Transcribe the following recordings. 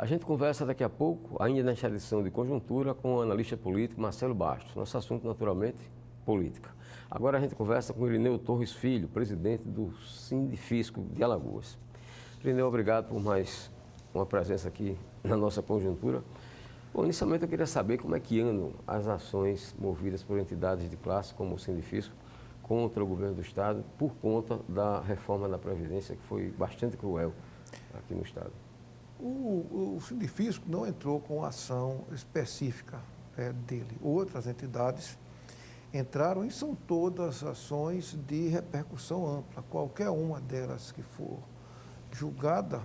A gente conversa daqui a pouco, ainda nesta edição de Conjuntura, com o analista político Marcelo Bastos. Nosso assunto, naturalmente, política. Agora a gente conversa com Irineu Torres Filho, presidente do Sindifisco de Alagoas. Irineu, obrigado por mais uma presença aqui na nossa Conjuntura. Bom, inicialmente eu queria saber como é que andam as ações movidas por entidades de classe como o Sindifisco contra o governo do Estado por conta da reforma da Previdência, que foi bastante cruel aqui no Estado. O Sindifisco não entrou com ação específica dele. Outras entidades entraram e são todas ações de repercussão ampla. Qualquer uma delas que for julgada,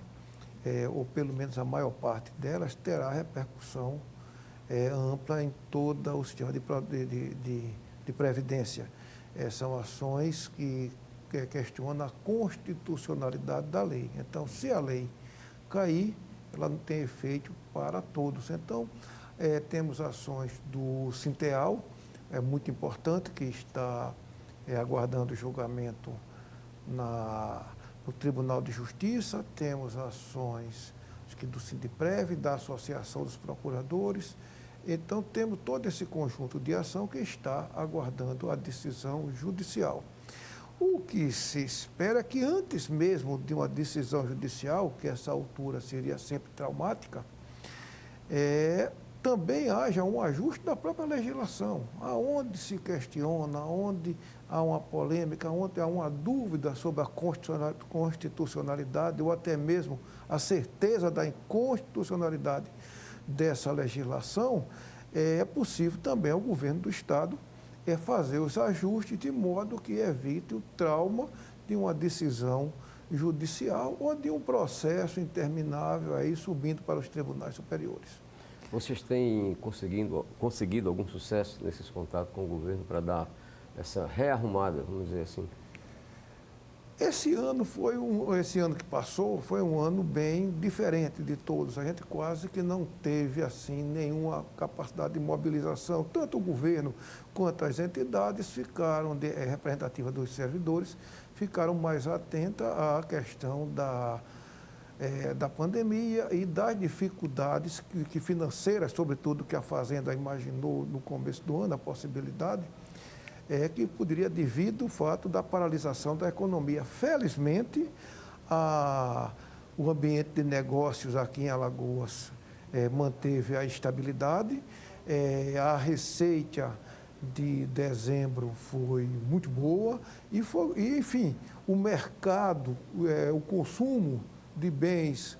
ou pelo menos a maior parte delas, terá repercussão ampla em todo o sistema de previdência. São ações que questionam a constitucionalidade da lei. Então, se a lei cair, ela não tem efeito para todos. Então, temos ações do Sinteal, muito importante, que está aguardando julgamento no Tribunal de Justiça. Temos ações do Sindiprev, da Associação dos Procuradores. Então, temos todo esse conjunto de ação que está aguardando a decisão judicial. O que se espera é que antes mesmo de uma decisão judicial, que essa altura seria sempre traumática, também haja um ajuste da própria legislação, aonde se questiona, onde há uma polêmica, onde há uma dúvida sobre a constitucionalidade ou até mesmo a certeza da inconstitucionalidade dessa legislação, é possível também ao governo do Estado fazer os ajustes de modo que evite o trauma de uma decisão judicial ou de um processo interminável aí subindo para os tribunais superiores. Vocês têm conseguido algum sucesso nesses contatos com o governo para dar essa rearrumada, vamos dizer assim? Esse ano que passou foi um ano bem diferente de todos. A gente quase que não teve assim nenhuma capacidade de mobilização. Tanto o governo quanto as entidades ficaram, representativas dos servidores, ficaram mais atentas à questão da pandemia e das dificuldades financeiras, sobretudo que a Fazenda imaginou no começo do ano, a possibilidade, que poderia devido ao fato da paralisação da economia. Felizmente, o ambiente de negócios aqui em Alagoas manteve a estabilidade, a receita de dezembro foi muito boa e enfim, o mercado, o consumo de bens,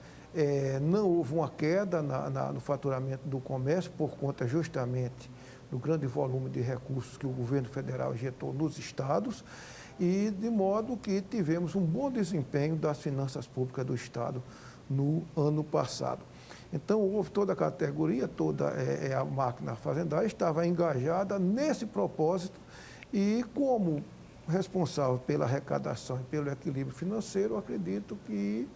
não houve uma queda no faturamento do comércio por conta justamente do grande volume de recursos que o governo federal injetou nos estados e de modo que tivemos um bom desempenho das finanças públicas do estado no ano passado. Então, houve toda a categoria, toda a máquina fazendária estava engajada nesse propósito e como responsável pela arrecadação e pelo equilíbrio financeiro, acredito que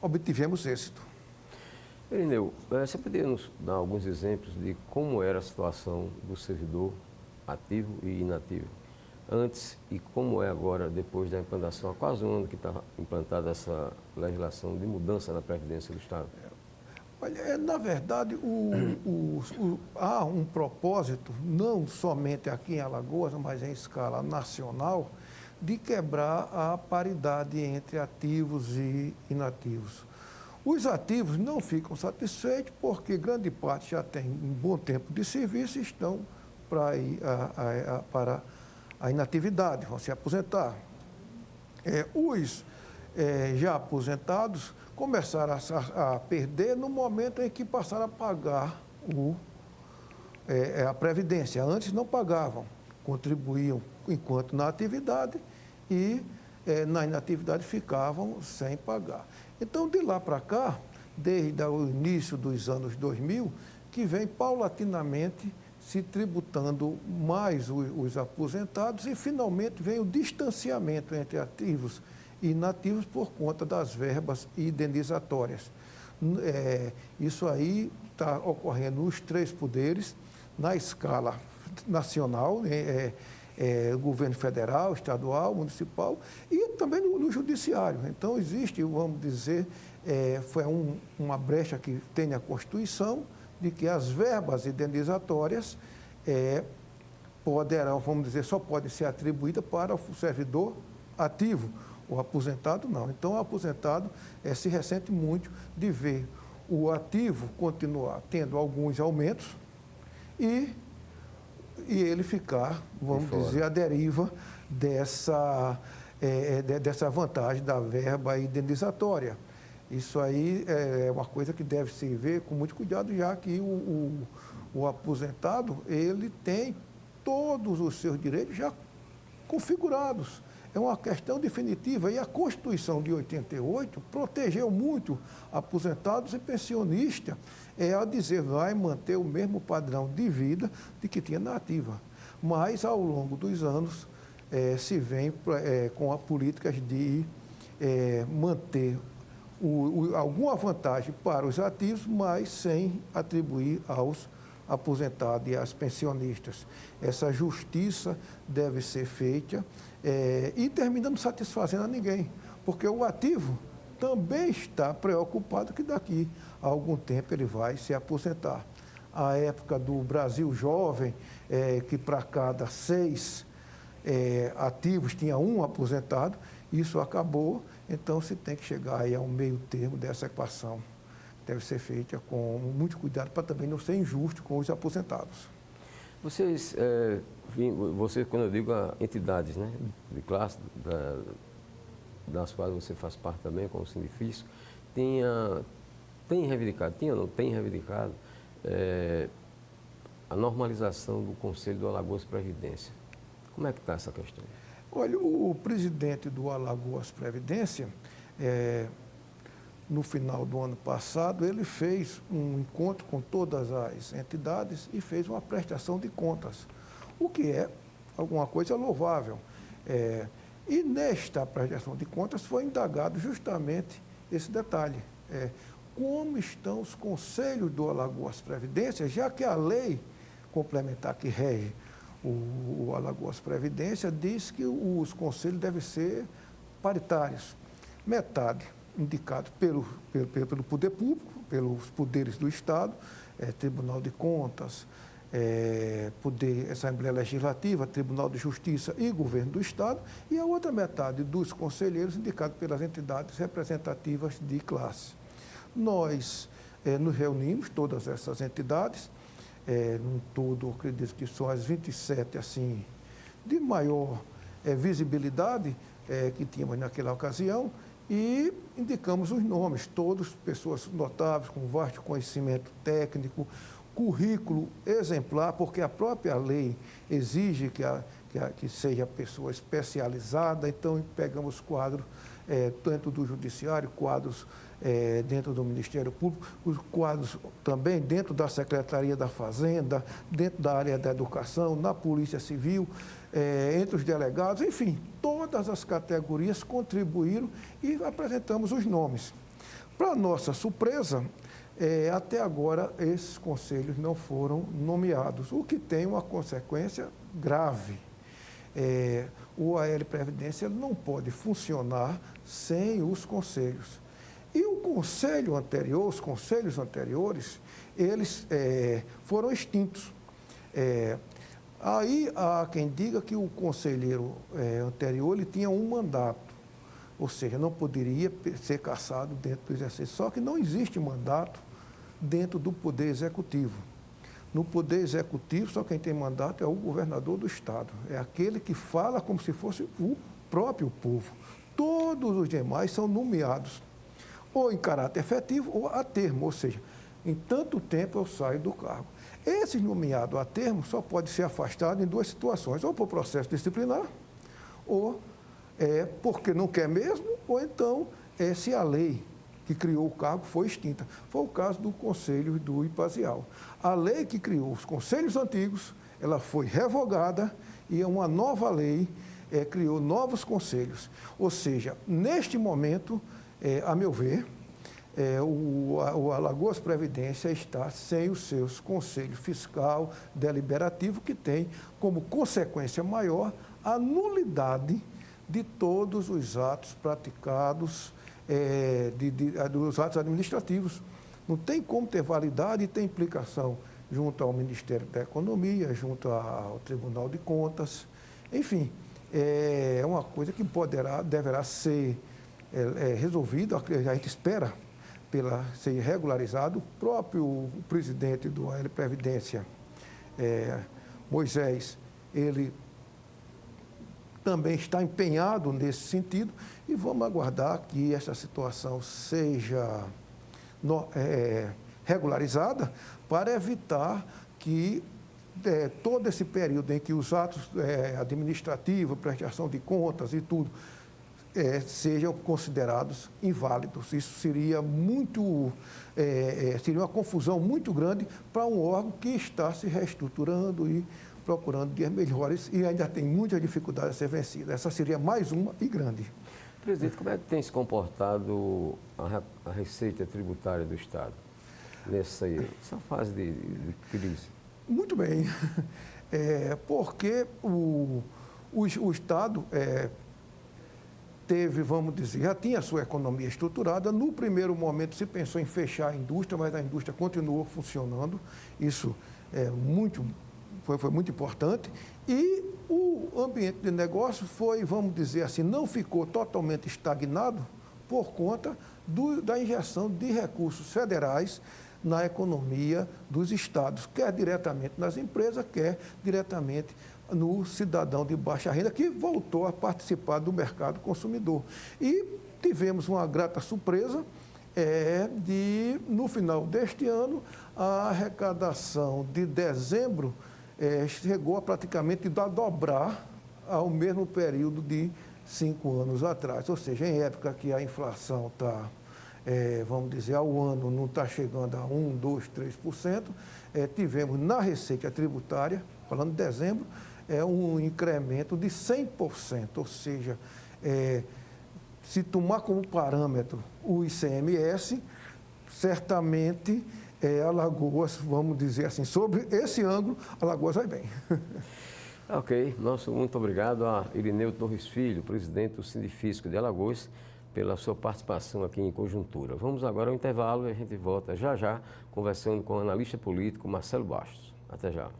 obtivemos êxito. Irineu, você poderia nos dar alguns exemplos de como era a situação do servidor ativo e inativo antes e como é agora, depois da implantação, há quase um ano que está implantada essa legislação de mudança na Previdência do Estado? Olha, na verdade, há um propósito, não somente aqui em Alagoas, mas em escala nacional, de quebrar a paridade entre ativos e inativos. Os ativos não ficam satisfeitos porque grande parte já tem um bom tempo de serviço e estão para a inatividade, vão se aposentar. Os já aposentados começaram a perder no momento em que passaram a pagar a Previdência. Antes não pagavam, contribuíam enquanto na atividade e na inatividade ficavam sem pagar. Então, de lá para cá, desde o início dos anos 2000, que vem paulatinamente se tributando mais os aposentados e, finalmente, vem o distanciamento entre ativos e inativos por conta das verbas indenizatórias. Isso aí está ocorrendo nos três poderes, na escala nacional, governo federal, estadual, municipal e também no judiciário. Então, existe, vamos dizer, foi uma brecha que tem na Constituição, de que as verbas indenizatórias poderão, vamos dizer, só podem ser atribuídas para o servidor ativo. O aposentado não. Então, o aposentado se ressente muito de ver o ativo continuar tendo alguns aumentos e ele ficar, vamos dizer, à deriva dessa vantagem da verba indenizatória. Isso aí é uma coisa que deve se ver com muito cuidado, já que o aposentado, ele tem todos os seus direitos já configurados. É uma questão definitiva e a Constituição de 88 protegeu muito aposentados e pensionistas, a dizer, vai manter o mesmo padrão de vida de que tinha na ativa. Mas, ao longo dos anos, se vem com as políticas de manter alguma vantagem para os ativos, mas sem atribuir aos aposentados e às pensionistas. Essa justiça deve ser feita e terminando satisfazendo a ninguém, porque o ativo também está preocupado que daqui a algum tempo ele vai se aposentar. A época do Brasil Jovem, que para cada 6 ativos tinha um aposentado, isso acabou, então se tem que chegar aí a um meio termo dessa equação. Deve ser feita com muito cuidado para também não ser injusto com os aposentados. Vocês, quando eu digo entidades, né, de classe, das quais você faz parte também, como Sindifisco, tem reivindicado a normalização do Conselho do Alagoas Previdência. Como é que está essa questão? Olha, o presidente do Alagoas Previdência, no final do ano passado, ele fez um encontro com todas as entidades e fez uma prestação de contas, o que é alguma coisa louvável. E nesta prestação de contas foi indagado justamente esse detalhe. Como estão os conselhos do Alagoas Previdência, já que a lei complementar que rege o Alagoas Previdência diz que os conselhos devem ser paritários. Metade indicado pelo poder público, pelos poderes do Estado, Tribunal de Contas, Assembleia Legislativa, Tribunal de Justiça e Governo do Estado, e a outra metade dos conselheiros indicados pelas entidades representativas de classe. Nós nos reunimos, todas essas entidades, num todo, acredito que são as 27, assim, de maior visibilidade que tínhamos naquela ocasião, e indicamos os nomes, todos pessoas notáveis, com vasto conhecimento técnico, currículo exemplar, porque a própria lei exige que seja pessoa especializada, então pegamos quadros dentro do Judiciário, quadros dentro do Ministério Público, os quadros também dentro da Secretaria da Fazenda, dentro da área da Educação, na Polícia Civil, entre os delegados, enfim, todas as categorias contribuíram e apresentamos os nomes. Para nossa surpresa, até agora esses conselhos não foram nomeados, o que tem uma consequência grave. O AL Previdência não pode funcionar sem os conselhos. E o conselho anterior, os conselhos anteriores, eles foram extintos. Aí há quem diga que o conselheiro anterior ele tinha um mandato, ou seja, não poderia ser cassado dentro do exercício. Só que não existe mandato dentro do Poder Executivo. No Poder Executivo, só quem tem mandato é o governador do Estado. É aquele que fala como se fosse o próprio povo. Todos os demais são nomeados ou em caráter efetivo ou a termo, ou seja, em tanto tempo eu saio do cargo. Esse nomeado a termo só pode ser afastado em 2 situações, ou por processo disciplinar, ou porque não quer mesmo, ou então se a lei que criou o cargo foi extinta. Foi o caso do Conselho do Ipazial. A lei que criou os conselhos antigos, ela foi revogada e uma nova lei criou novos conselhos. Ou seja, neste momento, a meu ver, o Alagoas Previdência está sem os seus conselhos fiscal, deliberativo, que tem como consequência maior a nulidade de todos os atos praticados dos atos administrativos. Não tem como ter validade e ter implicação junto ao Ministério da Economia, junto ao Tribunal de Contas. Enfim, é uma coisa que deverá ser resolvida, a gente espera ser regularizado. O próprio presidente do AL Previdência, Moisés, ele também está empenhado nesse sentido e vamos aguardar que essa situação seja regularizada para evitar que todo esse período em que os atos administrativos, prestação de contas e tudo, sejam considerados inválidos. Isso seria seria uma confusão muito grande para um órgão que está se reestruturando e procurando dias melhores e ainda tem muita dificuldade a ser vencida. Essa seria mais uma e grande. Presidente, como é que tem se comportado a receita tributária do Estado nessa fase de crise? Muito bem, porque o Estado teve, vamos dizer, já tinha a sua economia estruturada. No primeiro momento se pensou em fechar a indústria, mas a indústria continuou funcionando. Isso foi muito importante. E o ambiente de negócio foi, vamos dizer assim, não ficou totalmente estagnado por conta da injeção de recursos federais na economia dos estados, quer diretamente nas empresas, quer diretamente no cidadão de baixa renda, que voltou a participar do mercado consumidor. E tivemos uma grata surpresa no final deste ano, a arrecadação de dezembro chegou a praticamente dobrar ao mesmo período de 5 anos atrás. Ou seja, em época que a inflação está, vamos dizer, ao ano não está chegando a 1, 2, 3%, tivemos na receita tributária, falando de dezembro, um incremento de 100%, ou seja, se tomar como parâmetro o ICMS, certamente Alagoas, vamos dizer assim, sobre esse ângulo, Alagoas vai bem. Ok, muito obrigado a Irineu Torres Filho, presidente do Sindifisco de Alagoas, pela sua participação aqui em Conjuntura. Vamos agora ao intervalo e a gente volta já conversando com o analista político Marcelo Bastos. Até já.